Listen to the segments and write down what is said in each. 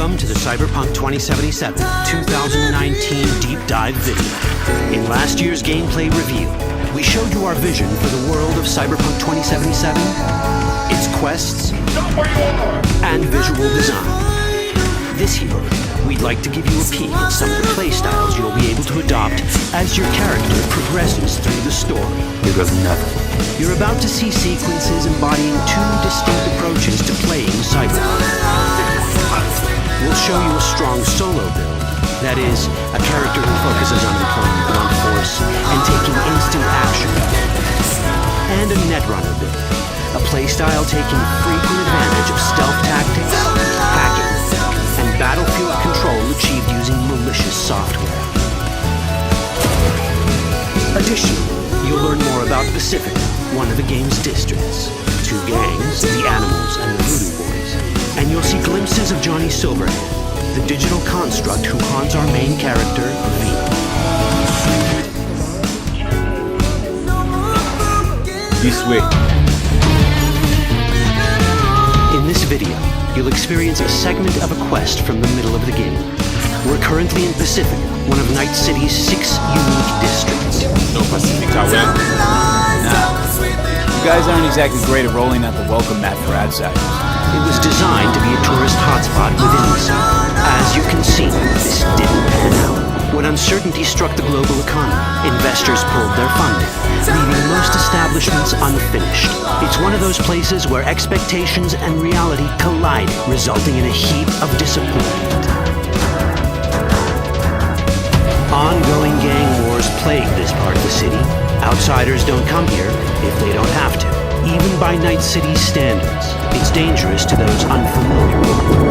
Welcome to the Cyberpunk 2077 2019 Deep Dive video. In last year's gameplay review, we showed you our vision for the world of Cyberpunk 2077, its quests, and visual design. This year, we'd like to give you a peek at some of the playstyles you'll be able to adopt as your character progresses through the story. Because never. You're about to see sequences embodying two distinct approaches to playing Cyberpunk. We'll show you a strong solo build, that is, a character who focuses on employing blunt force and taking instant action. And a netrunner build, a playstyle taking frequent advantage of stealth tactics, hacking, and battlefield control achieved using malicious software. Additionally, you'll learn more about Pacifica, one of the game's districts, two gangs, the Animals and the Voodoo Boys, and you'll see glimpses of Johnny Silverhead, the digital construct who haunts our main character, V. This way. In this video, you'll experience a segment of a quest from the middle of the game. We're currently in Pacifica, one of Night City's 6 unique districts. No Pacifica, well. Nah. You guys aren't exactly great at rolling out the welcome mat for outsiders. It was designed to be a tourist hotspot within the city. As you can see, this didn't pan out. When uncertainty struck the global economy, investors pulled their funding, leaving most establishments unfinished. It's one of those places where expectations and reality collide, resulting in a heap of disappointment. Ongoing gang wars plague this part of the city. Outsiders don't come here if they don't have to. Even by Night City's standards, it's dangerous to those unfamiliar with it.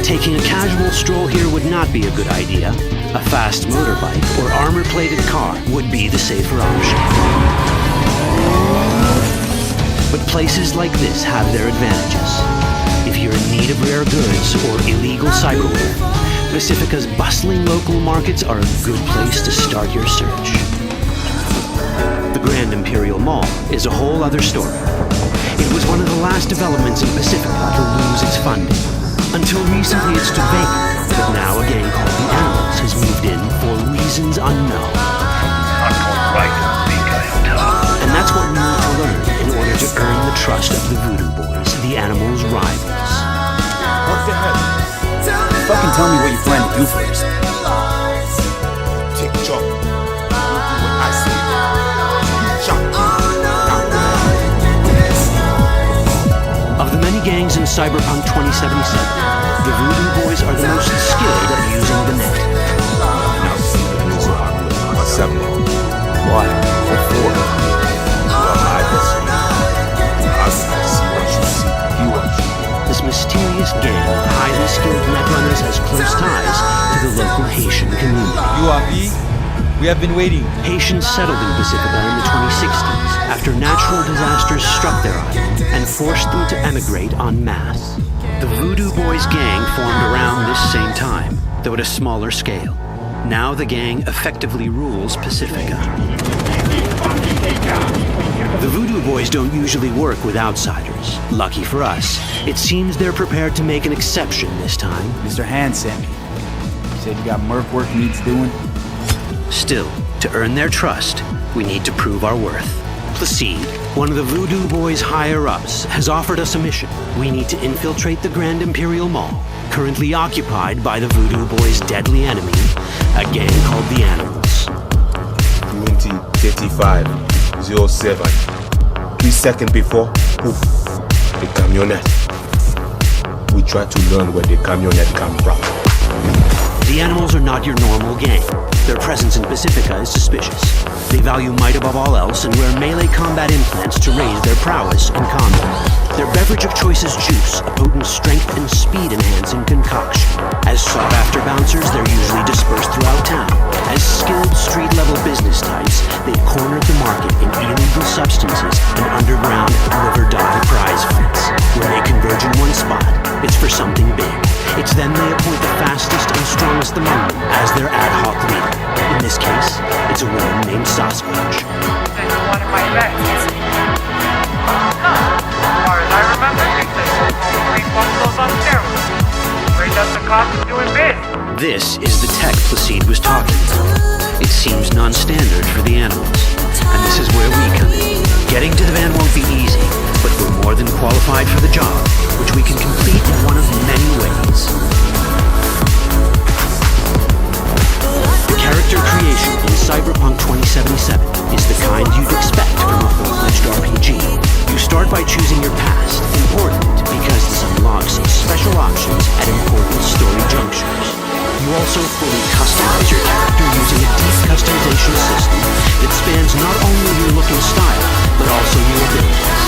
Taking a casual stroll here would not be a good idea. A fast motorbike or armor-plated car would be the safer option. But places like this have their advantages. If you're in need of rare goods or illegal cyberware, Pacifica's bustling local markets are a good place to start your search. The Grand Imperial Mall is a whole other story. It was one of the last developments in Pacifica to lose its funding. Until recently it stood vacant, but now a gang called the Animals has moved in for reasons unknown. And that's what we need to learn in order to earn the trust of the Voodoo Boys, the Animals' rivals. What the hell? Fucking tell me what you plan to do first. Take job. I say. Of the many gangs in Cyberpunk 2077, the Voodoo Boys are the most skilled at using the net. Why? What for? This mysterious gang of highly skilled netrunners has close ties to the local Haitian community. You are V? We have been waiting. Haitians settled in Pacifica in the 2060s after natural disasters struck their island and forced them to emigrate en masse. The Voodoo Boys gang formed around this same time, though at a smaller scale. Now the gang effectively rules Pacifica. The Voodoo Boys don't usually work with outsiders. Lucky for us, it seems they're prepared to make an exception this time. Mr. Hand sent me. He said you got merc work needs doing. Still, to earn their trust, we need to prove our worth. Placide, one of the Voodoo Boys' higher-ups, has offered us a mission. We need to infiltrate the Grand Imperial Mall, currently occupied by the Voodoo Boys' deadly enemy, a gang called the Animals. 2035-07. 3 seconds before, poof, the camionette. We try to learn where the camionette come from. The Animals are not your normal gang. Their presence in Pacifica is suspicious. They value might above all else and wear melee combat implants to raise their prowess in combat. Their beverage of choice is juice, a potent strength and speed-enhancing concoction. As sought-after bouncers, they're usually dispersed throughout town. As skilled street-level business types, they've cornered the market in illegal substances and underground live-or-die prize fights. When they converge in one spot, it's for something big. It's then they appoint the fastest and strongest among them as their ad hoc leader. In this case, it's a woman named Sasquatch. It's one of my bets. As far as I remember, you said 3 buffaloes on steroids. This is the tech Placide was talking about. It seems non-standard for the animals. And this is where we come in. Getting to the van won't be easy, but we're more than qualified for the job, which we can complete in one of many ways. The character creation in Cyberpunk 2077 is the kind you'd expect from a full-fledged RPG. You start by choosing your past, important because this unlocks special options at important story junctures. You also fully customize your character using a deep customization system that spans not only your look and style, but also your abilities.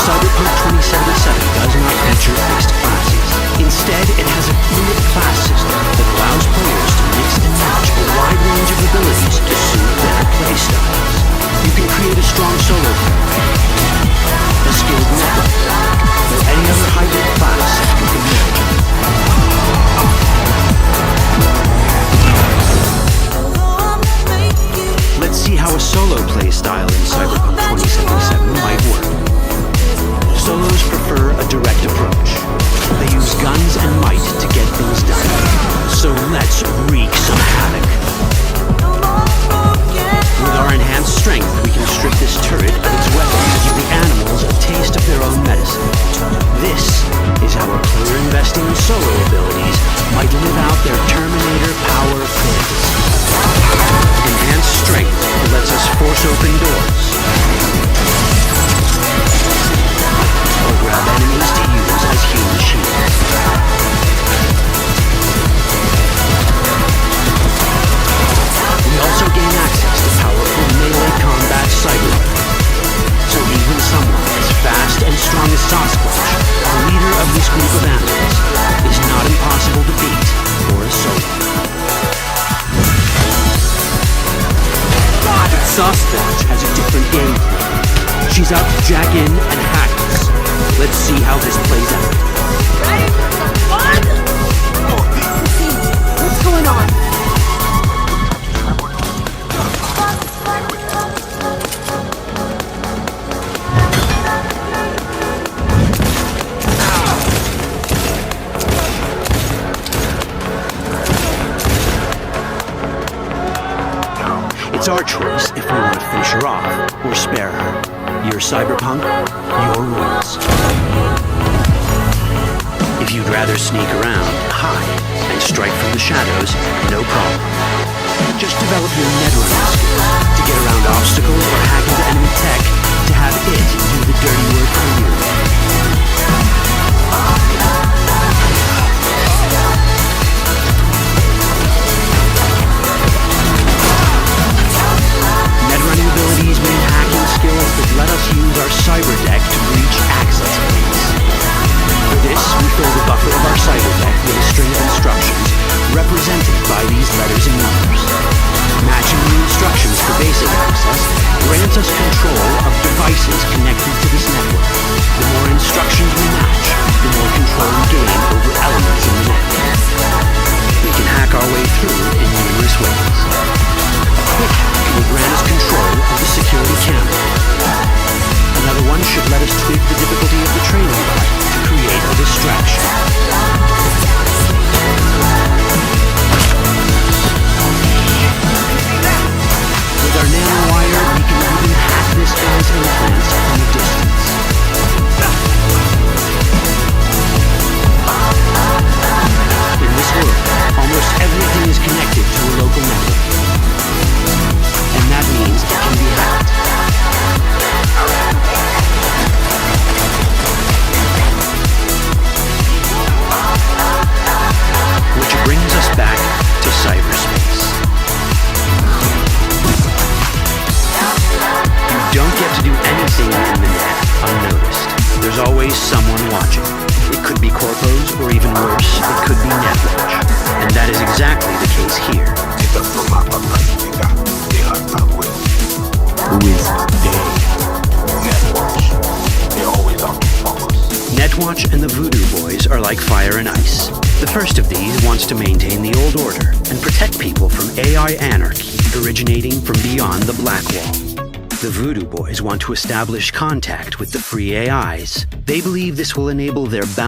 Cyberpunk 2077 does not feature fixed classes. Instead, it has a fluid class system that allows players to mix and match a wide range of abilities to suit their playstyles. You can create a strong solo character, a skilled network, or any other hybrid class you can imagine. Let's see how a solo playstyle in Cyberpunk 2077 might work. Solos prefer a direct approach. They use guns and might to get things done. So let's wreak some havoc. With our enhanced strength, we can strip this turret of its weapons and give the animals a taste of their own medicine. This is how a player investing in solo abilities might live out their Terminator power fantasy. Enhanced strength lets us force open doors, or grab enemies to use as human shields. We also gain access to powerful melee combat cyberpunk. So even someone as fast and strong as Sasquatch, the leader of this group of animals, is not impossible to beat for a solo. Sasquatch has a different game plan. She's out to jack in and hack us. Let's see how this plays out. Ready for some fun? What's going on? It's our choice if we want to finish her off or spare her. Your Cyberpunk, your rules. If you'd rather sneak around, hide, and strike from the shadows, no problem. Just develop your netrunning skills to get around obstacles or hack into enemy tech to have it do the dirty work for you. Netrunning abilities mean hacking skills that let us use our cyber deck to breach access points. For this, we fill the buffer of our cyber deck with a string of instructions represented by these letters and numbers. Matching the instructions for basic access grants us control of devices connected to this network. The more instructions we match, the more control we gain over elements in the network. We can hack our way through in numerous ways. A quick hack will grant us control of the security camera. Another one should let us tweak the difficulty of the training bot to create a distraction. With our nanowire, we can even hack this guy's implants from a distance. In this world, almost everything is connected to a local network. And that means it can be hacked. Which brings us back to cyberspace. You don't get to do anything in the net unnoticed. There's always someone watching. It could be corpos, or even worse, it could be Netwatch. And that is exactly the case here. Who is they? Netwatch. They always on focus. Netwatch and the Voodoo Boys are like fire and ice. The first of these wants to maintain the old order and protect people from AI anarchy originating from beyond the Black Wall. The Voodoo Boys want to establish contact with the free AIs. They believe this will enable their